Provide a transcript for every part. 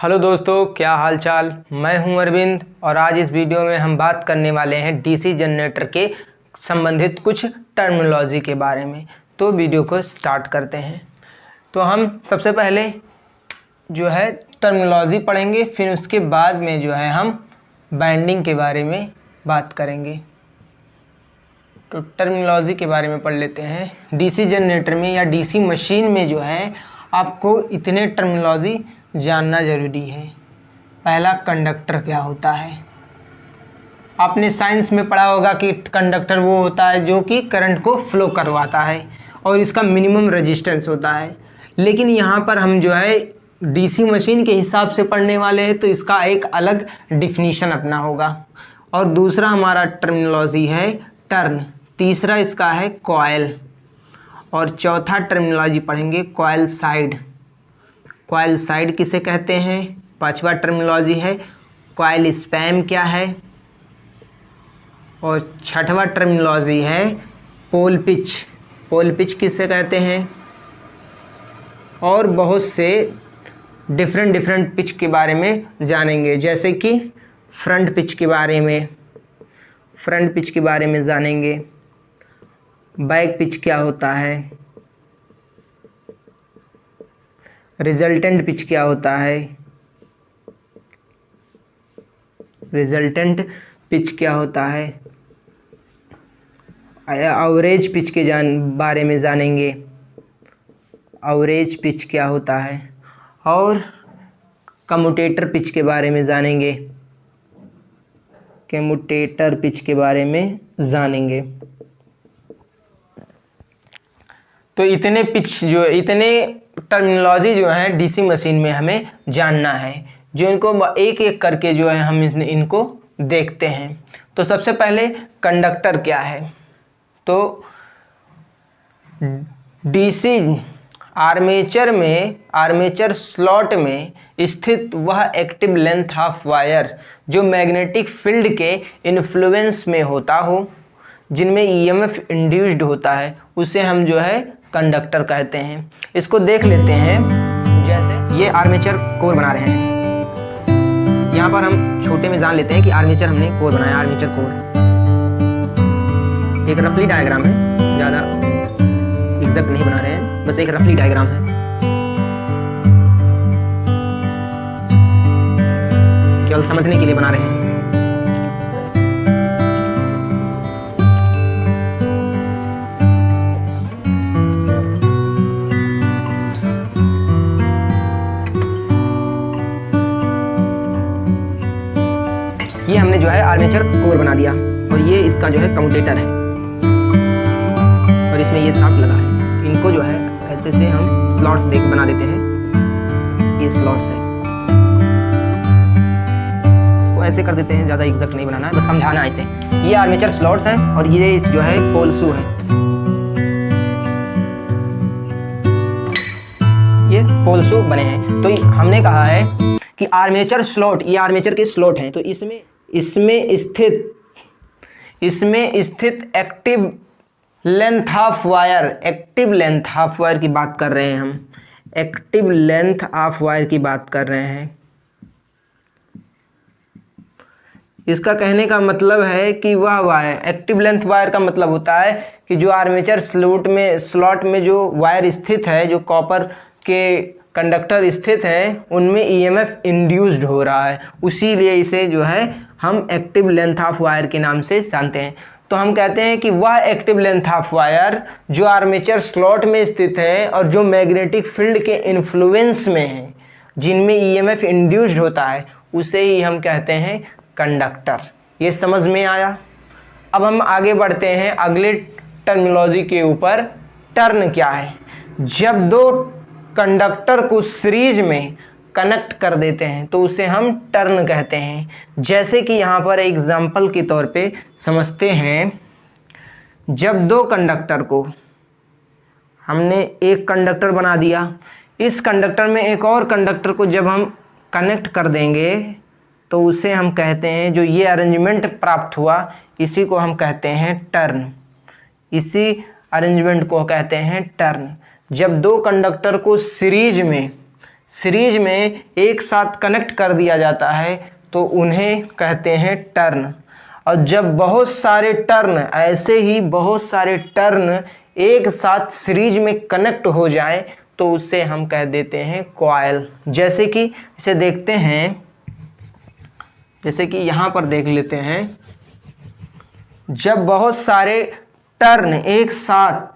Hello दोस्तों, क्या हाल चाल। मैं हूं अरविंद और आज इस वीडियो में हम बात करने वाले हैं डीसी जनरेटर के संबंधित कुछ टर्मिनोलॉजी के बारे में। तो वीडियो को स्टार्ट करते हैं। तो हम सबसे पहले जो है टर्मिनोलॉजी पढ़ेंगे, फिर उसके बाद में जो है हम बाइंडिंग के बारे में बात करेंगे। तो टर्मिनोलॉजी के बारे में पढ़ लेते हैं। डीसी जनरेटर में या डीसी मशीन में जो है आपको इतने टर्मिनोलॉजी जानना ज़रूरी है। पहला, कंडक्टर क्या होता है। आपने साइंस में पढ़ा होगा कि कंडक्टर वो होता है जो कि करंट को फ्लो करवाता है और इसका मिनिमम रेजिस्टेंस होता है। लेकिन यहाँ पर हम जो है डीसी मशीन के हिसाब से पढ़ने वाले हैं, तो इसका एक अलग डिफिनीशन अपना होगा। और दूसरा हमारा टर्मिनोलॉजी है टर्न, तीसरा इसका है कॉइल, और चौथा टर्मिनोलॉजी पढ़ेंगे कॉइल साइड। कॉइल साइड किसे कहते हैं। पांचवा टर्मिनोलॉजी है कॉइल स्पैम क्या है, और छठवा टर्मिनोलॉजी है पोल पिच। पोल पिच किसे कहते हैं, और बहुत से डिफरेंट पिच के बारे में जानेंगे, जैसे कि फ्रंट पिच के बारे में, फ्रंट पिच के बारे में जानेंगे। बैक पिच क्या होता है, रिजल्टेंट पिच क्या होता है, रिजल्टेंट पिच क्या होता है, एवरेज पिच के बारे में जानेंगे, एवरेज पिच क्या होता है, और कम्यूटेटर पिच के बारे में जानेंगे, कम्यूटेटर पिच के बारे में जानेंगे। तो इतने टर्मिनोलॉजी जो है डीसी मशीन में हमें जानना है, जो इनको एक एक करके जो है हम इनको देखते हैं। तो सबसे पहले कंडक्टर क्या है। तो डीसी आर्मेचर स्लॉट में स्थित वह एक्टिव लेंथ ऑफ वायर जो मैग्नेटिक फील्ड के इन्फ्लुएंस में होता हो, जिनमें ईएमएफ इंड्यूस्ड होता है, उसे हम जो है कंडक्टर कहते हैं। इसको देख लेते हैं। जैसे ये आर्मेचर कोर बना रहे हैं, यहाँ पर हम छोटे में जान लेते हैं कि आर्मेचर हमने कोर बनाया, आर्मेचर कोर एक रफली डायग्राम है, ज़्यादा एग्जैक्ट नहीं बना रहे हैं, बस एक रफली डायग्राम है। केवल समझने के लिए बना रहे हैं। ये हमने जो है आर्मेचर कोर बना दिया, और ये इसका जो है कम्यूटेटर है, और इसमें ये शाफ्ट लगा है। इनको जो है ऐसे से हम स्लॉट्स बना देते हैं। ये स्लॉट्स है, इसको ऐसे कर देते हैं, ज़्यादा एग्जैक्ट नहीं बनाना है, बस समझाना है इसे। ये आर्मेचर स्लॉट्स है, और ये जो है पोल शू है, ये पोल शू बने हैं। तो हमने कहा है कि आर्मेचर स्लॉट, ये आर्मेचर के स्लॉट हैं, तो इसमें स्थित active length of wire, active length of wire की बात कर रहे हैं हम, एक्टिव लेंथ ऑफ वायर की बात कर रहे हैं। इसका कहने का मतलब है कि वह वायर, एक्टिव लेंथ वायर का मतलब होता है कि जो आर्मेचर स्लॉट में जो वायर स्थित है, जो कॉपर के कंडक्टर स्थित हैं, उनमें ईएमएफ इंड्यूस्ड हो रहा है, उसीलिए इसे जो है हम एक्टिव लेंथ ऑफ वायर के नाम से जानते हैं। तो हम कहते हैं कि वह एक्टिव लेंथ ऑफ वायर जो आर्मेचर स्लॉट में स्थित है और जो मैग्नेटिक फील्ड के इन्फ्लुएंस में है, जिनमें ईएमएफ इंड्यूस्ड होता है, उसे ही हम कहते हैं कंडक्टर। ये समझ में आया। अब हम आगे बढ़ते हैं अगले टर्मिनोलॉजी के ऊपर। टर्न क्या है। जब दो कंडक्टर को सीरीज में कनेक्ट कर देते हैं तो उसे हम टर्न कहते हैं। जैसे कि यहाँ पर एग्जाम्पल के तौर पे समझते हैं। जब दो कंडक्टर को हमने एक कंडक्टर बना दिया, इस कंडक्टर में एक और कंडक्टर को जब हम कनेक्ट कर देंगे तो उसे हम कहते हैं, जो ये अरेंजमेंट प्राप्त हुआ, इसी को हम कहते हैं टर्न। इसी अरेंजमेंट को कहते हैं टर्न। जब दो कंडक्टर को सीरीज सीरीज में एक साथ कनेक्ट कर दिया जाता है तो उन्हें कहते हैं टर्न। और जब बहुत सारे टर्न, ऐसे ही बहुत सारे टर्न एक साथ सीरीज में कनेक्ट हो जाए तो उसे हम कह देते हैं कॉइल। जैसे कि इसे देखते हैं, जैसे कि यहाँ पर देख लेते हैं, जब बहुत सारे टर्न एक साथ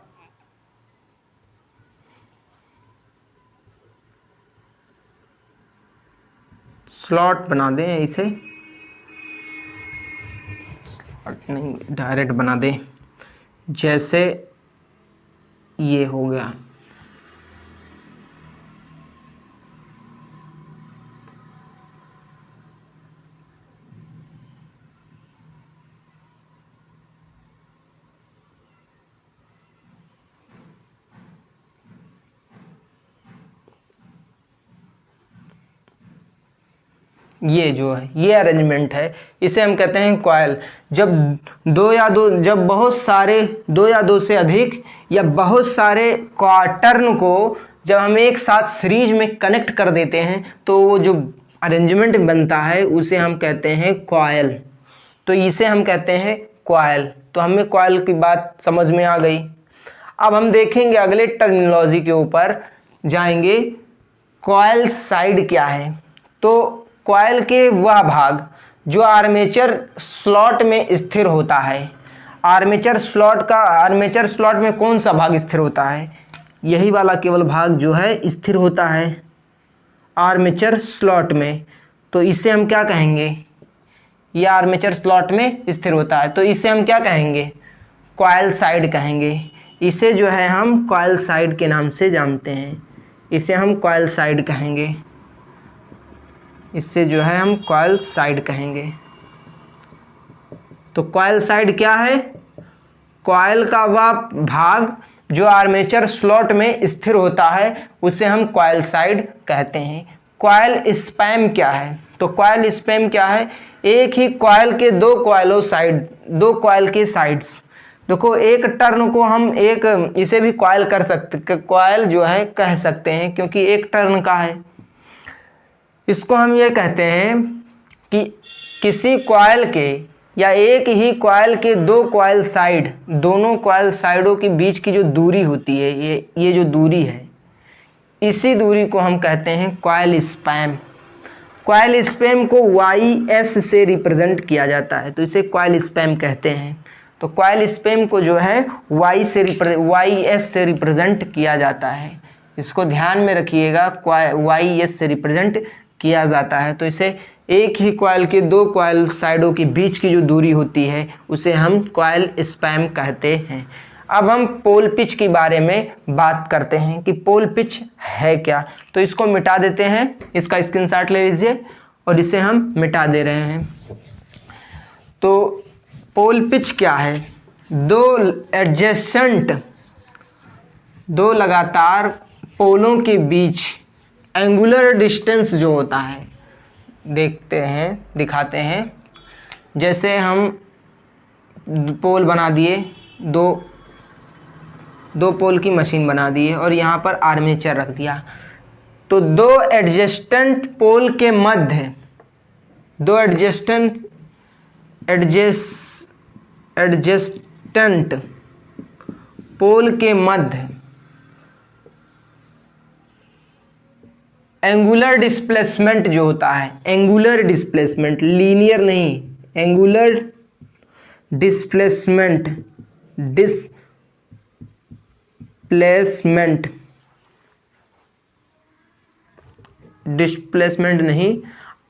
स्लॉट बना दें, इसे नहीं डायरेक्ट बना दें, जैसे ये हो गया, ये जो है ये अरेंजमेंट है, इसे हम कहते हैं कॉइल। जब जब बहुत सारे दो या दो से अधिक या बहुत सारे टर्न को जब हम एक साथ सीरीज में कनेक्ट कर देते हैं तो वो जो अरेंजमेंट बनता है उसे हम कहते हैं कॉइल। तो इसे हम कहते हैं कॉइल। तो हमें कॉइल की बात समझ में आ गई। अब हम देखेंगे अगले टर्मिनोलॉजी के ऊपर जाएंगे, कॉइल साइड क्या है। तो कॉइल के वह भाग जो आर्मेचर स्लॉट में स्थिर होता है। आर्मेचर स्लॉट में कौन सा भाग स्थिर होता है? यही वाला केवल भाग जो है स्थिर होता है आर्मेचर स्लॉट में। तो इसे हम क्या कहेंगे? यह आर्मेचर स्लॉट में स्थिर होता है तो इसे हम क्या कहेंगे? कॉइल साइड कहेंगे। इसे जो है हम कॉइल साइड के नाम से जानते हैं। इसे हम कॉइल साइड कहेंगे। इससे जो है हम कॉइल साइड कहेंगे। तो कॉइल साइड क्या है? कॉइल का वह भाग जो आर्मेचर स्लॉट में स्थिर होता है उसे हम कॉइल साइड कहते हैं। कॉइल स्पैम क्या है? तो कॉइल स्पैम क्या है? एक ही कॉइल के दो कॉइल के साइड्स। देखो, एक टर्न को हम इसे भी कॉइल कर सकते, कॉइल जो है कह सकते हैं क्योंकि एक टर्न का है। इसको हम ये कहते हैं कि किसी कॉइल के या एक ही कॉइल के दो कॉइल साइड, दोनों कॉइल साइडों के बीच की जो दूरी होती है, ये जो दूरी है, इसी दूरी को हम कहते हैं कॉइल स्पैम। कॉइल स्पैम को YS से रिप्रेजेंट किया जाता है तो इसे कॉइल स्पैम कहते हैं। तो कॉइल स्पैम को जो है YS से रिप्रेजेंट किया जाता है। इसको ध्यान में रखिएगा, YS से रिप्रेजेंट किया जाता है। तो इसे एक ही कॉइल के दो कॉइल साइडों के बीच की जो दूरी होती है उसे हम कॉइल स्पैम कहते हैं। अब हम पोल पिच के बारे में बात करते हैं कि पोल पिच है क्या। तो इसको मिटा देते हैं, इसका स्क्रीनशॉट ले लीजिए और इसे हम मिटा दे रहे हैं। तो पोल पिच क्या है? दो लगातार पोलों के बीच एंगुलर डिस्टेंस जो होता है, दिखाते हैं। जैसे हम पोल बना दिए, दो पोल की मशीन बना दी है और यहाँ पर आर्मेचर रख दिया। तो दो एडजेस्टेंट पोल के मध्य, दो एडजेस्टेंट पोल के मध्य एंगुलर डिस्प्लेसमेंट जो होता है, एंगुलर डिस्प्लेसमेंट, लीनियर नहीं, एंगुलर डिस्प्लेसमेंट नहीं,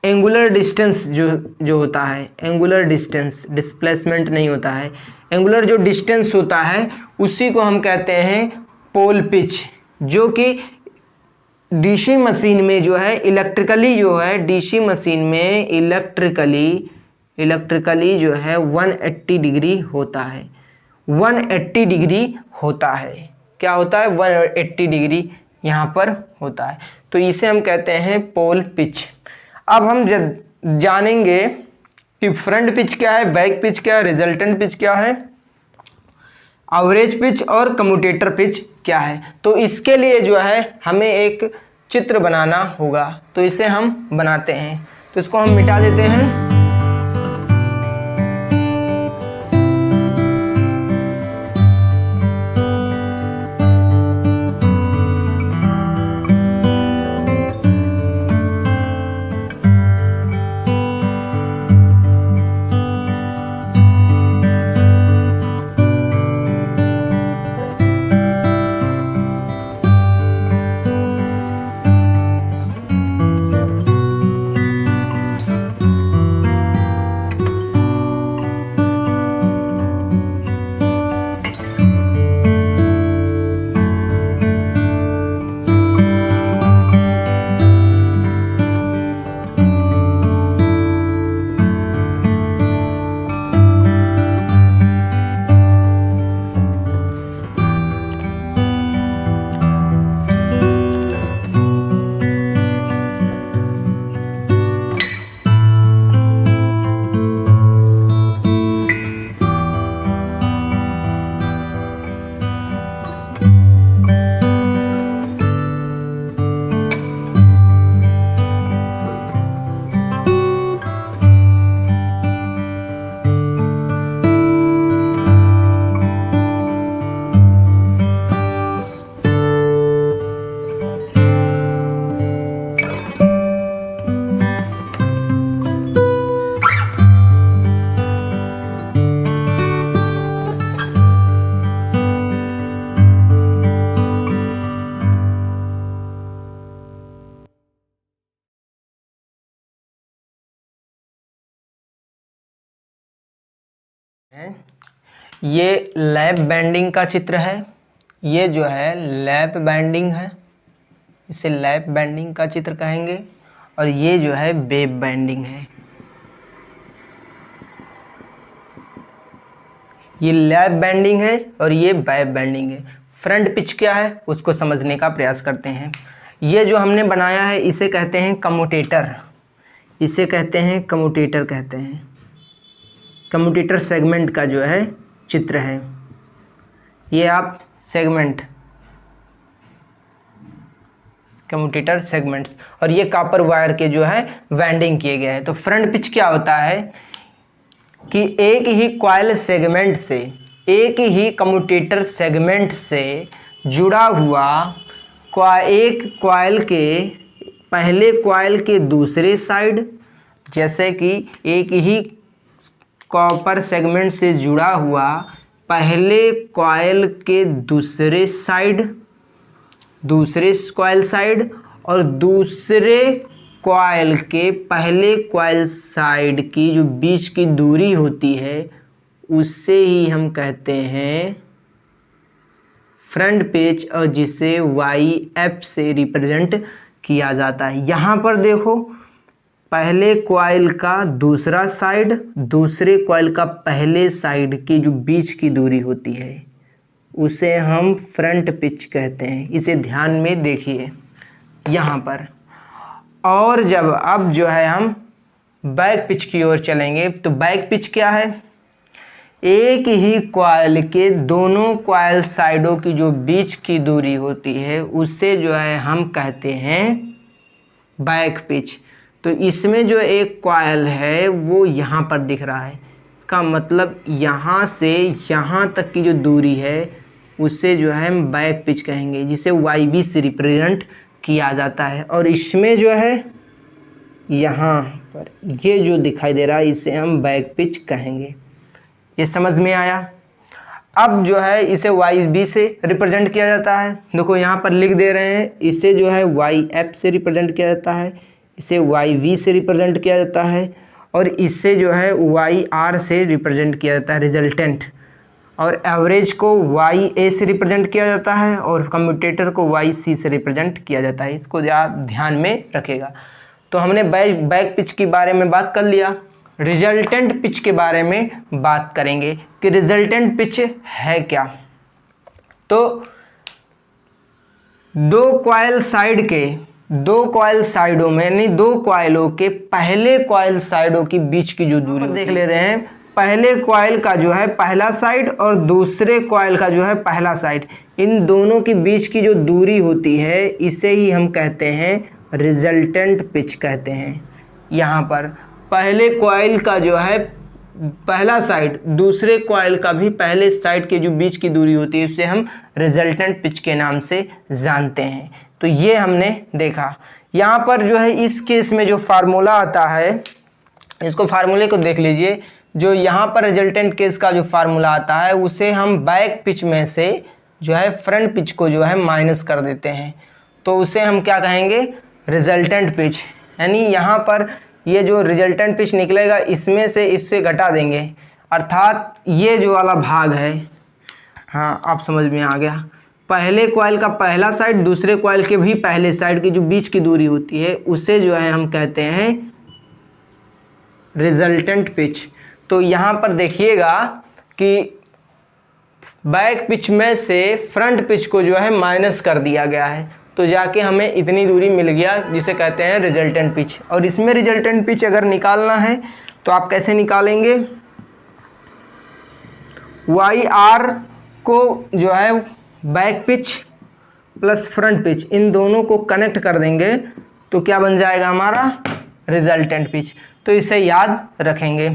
एंगुलर डिस्टेंस जो होता है, एंगुलर डिस्टेंस, डिस्प्लेसमेंट नहीं होता है, एंगुलर जो डिस्टेंस होता है उसी को हम कहते हैं पोल पिच। जो कि डीसी मशीन में जो है डीसी मशीन में इलेक्ट्रिकली जो है 180 डिग्री होता है। 180 डिग्री होता है। क्या होता है? 180 डिग्री यहाँ पर होता है। तो इसे हम कहते हैं पोल पिच। अब हम जानेंगे कि फ्रंट पिच क्या है, बैक पिच क्या है, रिजल्टेंट पिच क्या है, एवरेज पिच और कम्यूटेटर पिच क्या है। तो इसके लिए जो है हमें एक चित्र बनाना होगा। तो इसे हम बनाते हैं, तो इसको हम मिटा देते हैं। ये लैप बैंडिंग का चित्र है। ये जो है लैप बैंडिंग है, इसे लैप बैंडिंग का चित्र कहेंगे। और ये जो है वेव बैंडिंग है। ये लैप बैंडिंग है और ये वेव बैंडिंग है। फ्रंट पिच क्या है उसको समझने का प्रयास करते हैं। ये जो हमने बनाया है इसे कहते हैं कम्यूटेटर। इसे कहते हैं कम्यूटेटर कहते हैं। कम्यूटेटर सेगमेंट का जो है चित्र है। ये आप सेगमेंट, कम्यूटेटर सेगमेंट्स, और ये कॉपर वायर के जो है वाइंडिंग किए गए हैं। तो फ्रंट पिच क्या होता है कि एक ही कॉइल सेगमेंट से, एक ही कम्यूटेटर सेगमेंट से जुड़ा हुआ एक कॉइल के पहले कॉइल के दूसरे साइड, जैसे कि एक ही कॉपर सेगमेंट से जुड़ा हुआ पहले कॉइल के दूसरे साइड, दूसरे कॉइल साइड, और दूसरे कॉइल के पहले कॉइल साइड की जो बीच की दूरी होती है उससे ही हम कहते हैं फ्रंट पेज, और जिसे YF से रिप्रेजेंट किया जाता है। यहाँ पर देखो, पहले कॉइल का दूसरा साइड, दूसरे कॉइल का पहले साइड की जो बीच की दूरी होती है उसे हम फ्रंट पिच कहते हैं। इसे ध्यान में देखिए यहाँ पर। और जब अब जो है हम बैक पिच की ओर चलेंगे, तो बैक पिच क्या है? एक ही कॉइल के दोनों कॉइल साइडों की जो बीच की दूरी होती है उससे जो है हम कहते हैं बैक पिच। तो इसमें जो एक कॉइल है वो यहाँ पर दिख रहा है, इसका मतलब यहाँ से यहाँ तक की जो दूरी है उससे जो है हम बैक पिच कहेंगे, जिसे YB से रिप्रेजेंट किया जाता है। और इसमें जो है यहाँ पर ये जो दिखाई दे रहा है इसे हम बैक पिच कहेंगे। ये समझ में आया? अब जो है इसे YB से रिप्रेजेंट किया जाता है। देखो यहाँ पर लिख दे रहे हैं, इसे जो है YF से रिप्रेजेंट किया जाता है, इसे YV से रिप्रेजेंट किया जाता है, और इससे जो है YR से रिप्रेजेंट किया जाता है रिजल्टेंट। और एवरेज को YA से रिप्रेजेंट किया जाता है और कम्यूटेटर को YC से रिप्रेजेंट किया जाता है। इसको आप ध्यान में रखेगा। तो हमने बैक पिच के बारे में बात कर लिया। रिजल्टेंट पिच के बारे में बात करेंगे कि रिजल्टेंट पिच है क्या। तो दो कॉइल साइडों में, यानी दो कॉइलों के पहले कॉइल साइडों की बीच की जो दूरी देख ले रहे हैं, पहले कॉइल का जो है पहला साइड और दूसरे कॉइल का जो है पहला साइड, इन दोनों के बीच की जो दूरी होती है इसे ही हम कहते हैं रिजल्टेंट पिच कहते हैं। यहाँ पर पहले कॉइल का जो है पहला साइड दूसरे कॉइल का भी पहले साइड के जो बीच की दूरी होती है उसे हम रिजल्टेंट पिच के नाम से जानते हैं। तो ये हमने देखा। यहाँ पर जो है इस केस में जो फार्मूला आता है, इसको फार्मूले को देख लीजिए। जो यहाँ पर रिजल्टेंट केस का जो फार्मूला आता है उसे हम बैक पिच में से जो है फ्रंट पिच को जो है माइनस कर देते हैं, तो उसे हम क्या कहेंगे, रिजल्टेंट पिच। यानी यहाँ पर ये जो रिजल्टेंट पिच निकलेगा इसमें से इससे घटा देंगे, अर्थात ये जो वाला भाग है, हाँ आप समझ में आ गया, पहले कॉइल का पहला साइड दूसरे कॉइल के भी पहले साइड की जो बीच की दूरी होती है उसे जो है हम कहते हैं रिजल्टेंट पिच। तो यहाँ पर देखिएगा कि बैक पिच में से फ्रंट पिच को जो है माइनस कर दिया गया है, तो जाके हमें इतनी दूरी मिल गया जिसे कहते हैं रिजल्टेंट पिच। और इसमें रिजल्टेंट पिच अगर निकालना है तो आप कैसे निकालेंगे, वाई आर को जो है back pitch plus front pitch इन दोनों को कनेक्ट कर देंगे तो क्या बन जाएगा हमारा रिजल्टेंट पिच। तो इसे याद रखेंगे।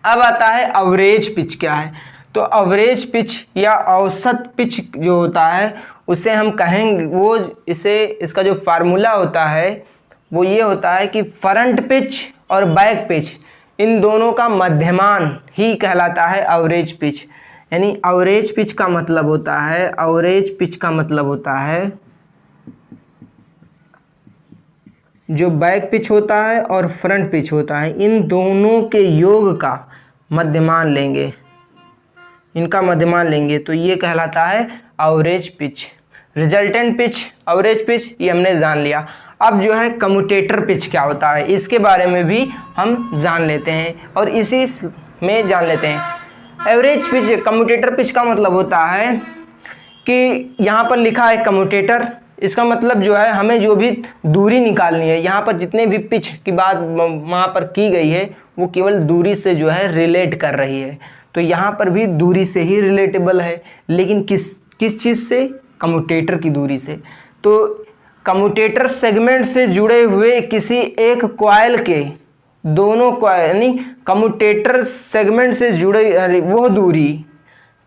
अब आता है एवरेज पिच क्या है। तो एवरेज पिच या औसत पिच जो होता है उसे हम कहेंगे, वो इसे इसका जो फार्मूला होता है वो ये होता है कि फ्रंट पिच और बैक पिच इन दोनों का मध्यमान ही कहलाता है एवरेज पिच। यानी एवरेज पिच का मतलब होता है, एवरेज पिच का मतलब होता है जो बैक पिच होता है और फ्रंट पिच होता है इन दोनों के योग का मध्यमान लेंगे, इनका मध्यमान लेंगे तो ये कहलाता है average pitch. Resultant pitch, average pitch ये हमने जान लिया। अब जो है कम्यूटेटर पिच क्या होता है इसके बारे में भी हम जान लेते हैं और इसी में जान लेते हैं। एवरेज पिच, कम्यूटेटर पिच का मतलब होता है कि यहाँ पर लिखा है कम्यूटेटर, इसका मतलब जो है हमें जो भी दूरी निकालनी है, यहाँ पर जितने भी पिच की बात वहाँ पर की गई है वो केवल दूरी से जो है रिलेट कर रही है। तो यहाँ पर भी दूरी से ही रिलेटेबल है, लेकिन किस चीज़ से, कम्यूटेटर की दूरी से। तो कम्यूटेटर सेगमेंट से जुड़े हुए किसी एक कॉइल के दोनों कॉइल, यानी कम्यूटेटर सेगमेंट से जुड़े वो दूरी,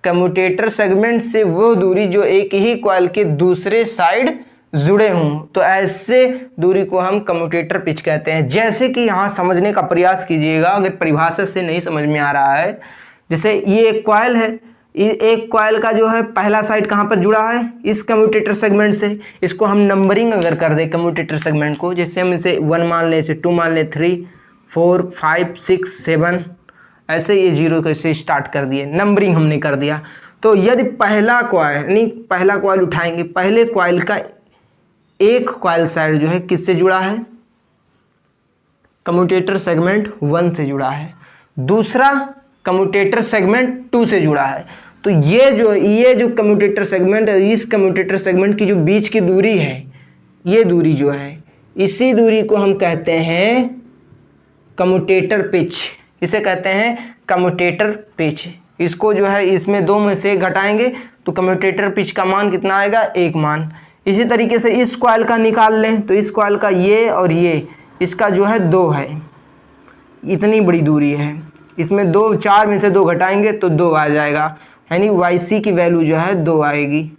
कम्यूटेटर सेगमेंट से वो दूरी जो एक ही कॉइल के दूसरे साइड जुड़े हों, तो ऐसे दूरी को हम कम्यूटेटर पिच कहते हैं। जैसे कि यहाँ समझने का प्रयास कीजिएगा, अगर परिभाषा से नहीं समझ में आ रहा है, जैसे ये एक कॉइल है, एक कॉइल का जो है पहला साइड कहाँ पर जुड़ा है, इस कम्यूटेटर सेगमेंट से। इसको हम नंबरिंग अगर कर दें कम्यूटेटर सेगमेंट को, जैसे हम इसे 1 मान लें, इसे 2 मान लें, 3 4 5 6 7, ऐसे ये 0 से स्टार्ट कर दिए, नंबरिंग हमने कर दिया। तो यदि पहला कॉइल, यानी पहला कॉइल उठाएंगे, पहले कॉइल का एक कॉइल साइड जो है किससे जुड़ा है, कम्यूटेटर सेगमेंट 1 से जुड़ा है, दूसरा कम्यूटेटर सेगमेंट 2 से जुड़ा है। तो ये जो कम्यूटेटर सेगमेंट है, इस कम्यूटेटर सेगमेंट की जो बीच की दूरी है, ये दूरी जो है, इसी दूरी को हम कहते हैं कम्यूटेटर पिच, इसे कहते हैं कम्यूटेटर पिच। इसको जो है इसमें 2 में से घटाएंगे तो कम्यूटेटर पिच का मान कितना आएगा, 1 मान। इसी तरीके से इस कॉइल का निकाल लें तो इस कॉइल का ये और ये, इसका जो है 2 है, इतनी बड़ी दूरी है, इसमें 2, 4 में से 2 घटाएंगे तो 2 आ जाएगा, यानी YC की वैल्यू जो है 2 आएगी,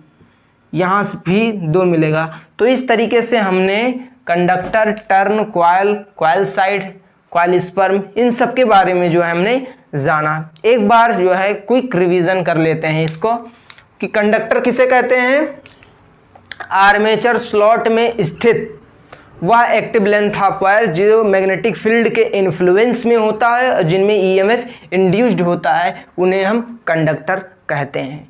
यहाँ से भी 2 मिलेगा। तो इस तरीके से हमने conductor, turn, coil, coil side, coil स्पर्म, इन सब के बारे में जो है हमने जाना। एक बार जो है क्विक रिवीजन कर लेते हैं इसको कि कंडक्टर किसे कहते हैं, आर्मेचर स्लॉट में स्थित वह एक्टिव लेंथ ऑफ वायर जो मैग्नेटिक फील्ड के इन्फ्लुएंस में होता है और जिनमें EMF इंड्यूस्ड होता है, उन्हें हम कंडक्टर कहते हैं।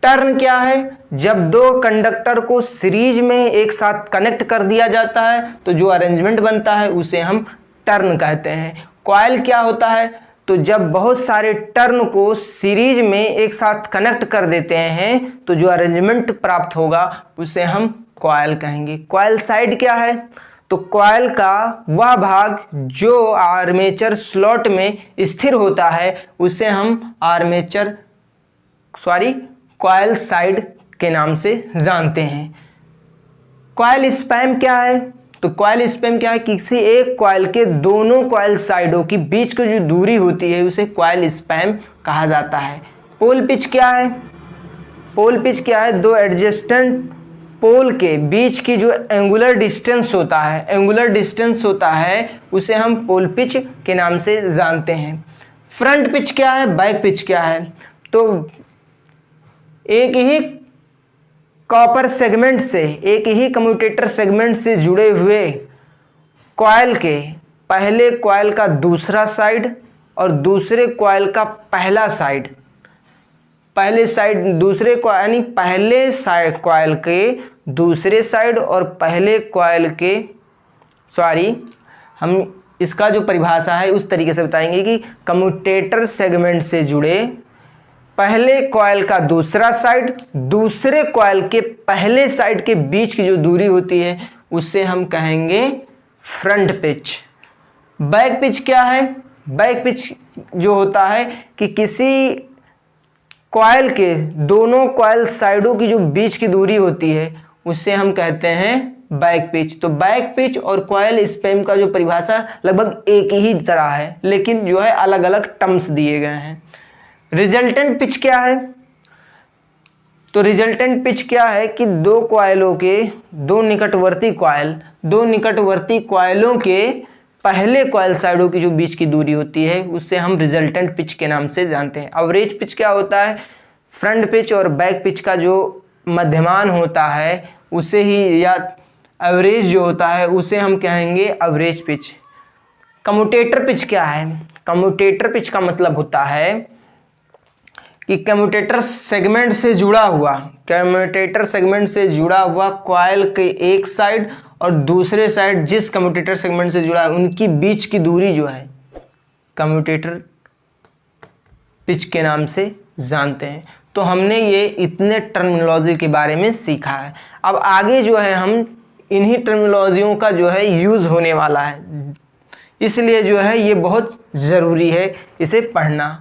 टर्न क्या है, जब 2 कंडक्टर को सीरीज में एक साथ कनेक्ट कर दिया जाता है तो जो अरेंजमेंट बनता है उसे हम टर्न कहते हैं। कॉइल क्या होता है, तो जब बहुत सारे टर्न को सीरीज में एक साथ कनेक्ट कर देते हैं तो जो अरेंजमेंट प्राप्त होगा उसे हम कॉइल कहेंगे। कॉइल साइड क्या है, तो कॉइल का वह भाग जो आर्मेचर स्लॉट में स्थिर होता है उसे हम कॉइल साइड के नाम से जानते हैं। कॉइल स्पैन क्या है? तो कॉइल स्पैन क्या है? किसी एक कॉइल के दोनों कॉइल साइडों के बीच की जो दूरी होती है उसे कॉइल स्पैन कहा जाता है। पोल पिच क्या है? पोल पिच क्या है? दो एडजेस्टेंट पोल के बीच की जो एंगुलर डिस्टेंस होता है उसे हम पोल पिच के नाम से जानते हैं। फ्रंट पिच क्या है? बैक पिच क्या है? तो एक ही कॉपर सेगमेंट से, एक ही कम्यूटेटर सेगमेंट से जुड़े हुए कॉइल के पहले कॉइल का दूसरा साइड और दूसरे कॉइल का पहला साइड, पहले कॉइल के दूसरे साइड और पहले कॉइल के हम इसका जो परिभाषा है उस तरीके से बताएंगे कि कम्यूटेटर सेगमेंट से जुड़े पहले कॉइल का दूसरा साइड दूसरे कॉइल के पहले साइड के बीच की जो दूरी होती है उससे हम कहेंगे फ्रंट पिच। बैक पिच क्या है? बैक पिच जो होता है कि किसी कॉइल के दोनों कॉइल साइडों की जो बीच की दूरी होती है उससे हम कहते हैं बैक पिच। तो बैक पिच और कॉइल स्पैन का जो परिभाषा लगभग एक ही तरह है, लेकिन जो है अलग अलग टर्म्स दिए गए हैं। रिजल्टेंट पिच क्या है? तो रिजल्टेंट पिच क्या है कि दो कॉइलों के दो निकटवर्ती कॉइलों के पहले कॉइल साइडों की जो बीच की दूरी होती है उससे हम रिजल्टेंट पिच के नाम से जानते हैं। एवरेज पिच क्या होता है? फ्रंट पिच और बैक पिच का जो मध्यमान होता है उसे ही, या एवरेज जो होता है उसे हम कहेंगे एवरेज पिच। कम्यूटेटर पिच क्या है? कम्यूटेटर पिच का मतलब होता है कि कम्यूटेटर सेगमेंट से जुड़ा हुआ कॉइल के एक साइड और दूसरे साइड जिस कम्यूटेटर सेगमेंट से जुड़ा है उनकी बीच की दूरी जो है कम्यूटेटर पिच के नाम से जानते हैं। तो हमने ये इतने टर्मिनोलॉजी के बारे में सीखा है। अब आगे जो है हम इन्हीं टर्मिनोलॉजियों का जो है यूज़ होने वाला है, इसलिए जो है ये बहुत ज़रूरी है इसे पढ़ना।